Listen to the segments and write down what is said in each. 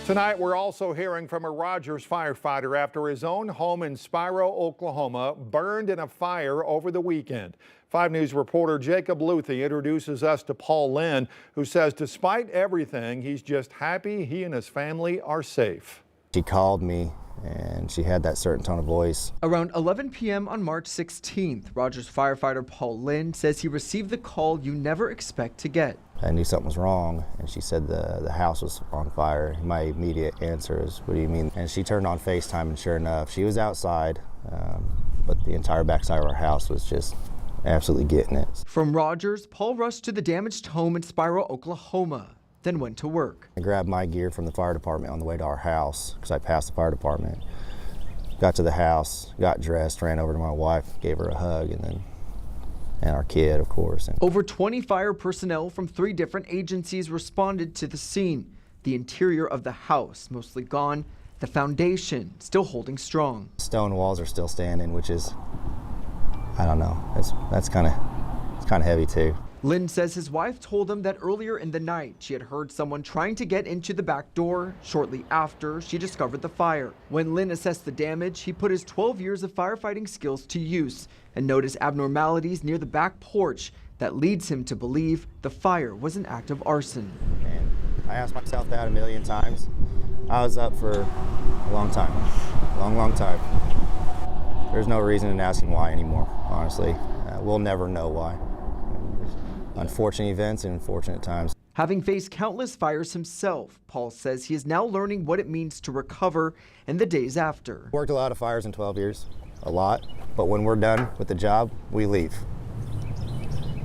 Tonight, we're also hearing from a Rogers firefighter after his own home in Spiro, Oklahoma, burned in a fire over the weekend. 5 News reporter Jacob Luthi introduces us to Paul Lynn, who says despite everything, he's just happy he and his family are safe. She called me and she had that certain tone of voice. Around 11 p.m. on March 16th, Rogers firefighter Paul Lynn says he received the call you never expect to get. I knew something was wrong, and she said the house was on fire. My immediate answer is, what do you mean? And she turned on FaceTime, and sure enough, she was outside, but the entire backside of our house was just absolutely getting it. From Rogers, Paul rushed to the damaged home in Spiro, Oklahoma, then went to work. I grabbed my gear from the fire department on the way to our house, because I passed the fire department. Got to the house, got dressed, ran over to my wife, gave her a hug, and our kid, of course. Over 20 fire personnel from 3 different agencies responded to the scene. The interior of the house mostly gone, the foundation still holding strong. Stone walls are still standing, which is, I don't know, that's kind of heavy too. Lynn says his wife told him that earlier in the night she had heard someone trying to get into the back door shortly after she discovered the fire. When Lynn assessed the damage, he put his 12 years of firefighting skills to use and noticed abnormalities near the back porch that leads him to believe the fire was an act of arson. And I asked myself that a million times. I was up for a long time, long time. There's no reason in asking why anymore, honestly. We'll never know why. Unfortunate events and unfortunate times. Having faced countless fires himself, Paul says he is now learning what it means to recover in the days after. Worked a lot of fires in 12 years, a lot, but when we're done with the job, we leave.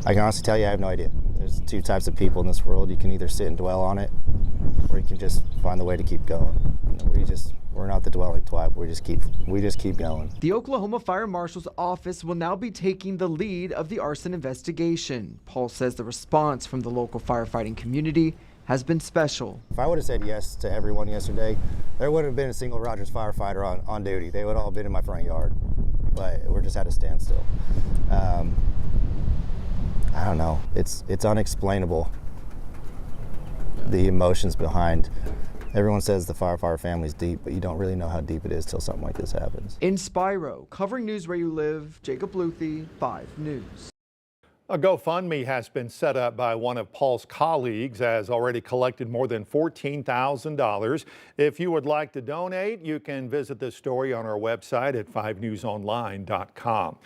I can honestly tell you, I have no idea. There's 2 types of people in this world. You can either sit and dwell on it, or you can just find the way to keep going. We're not the dwelling type. We just keep going. The Oklahoma Fire Marshal's office will now be taking the lead of the arson investigation. Paul says the response from the local firefighting community has been special. If I would have said yes to everyone yesterday, there wouldn't have been a single Rogers firefighter on duty. They would all have been in my front yard, but we're just at a standstill. I don't know. It's unexplainable, the emotions behind. Everyone says the firefighter family's deep, but you don't really know how deep it is till something like this happens. In Spiro, covering news where you live, Jacob Luthi, 5 News. A GoFundMe has been set up by one of Paul's colleagues, has already collected more than $14,000. If you would like to donate, you can visit this story on our website at 5newsonline.com.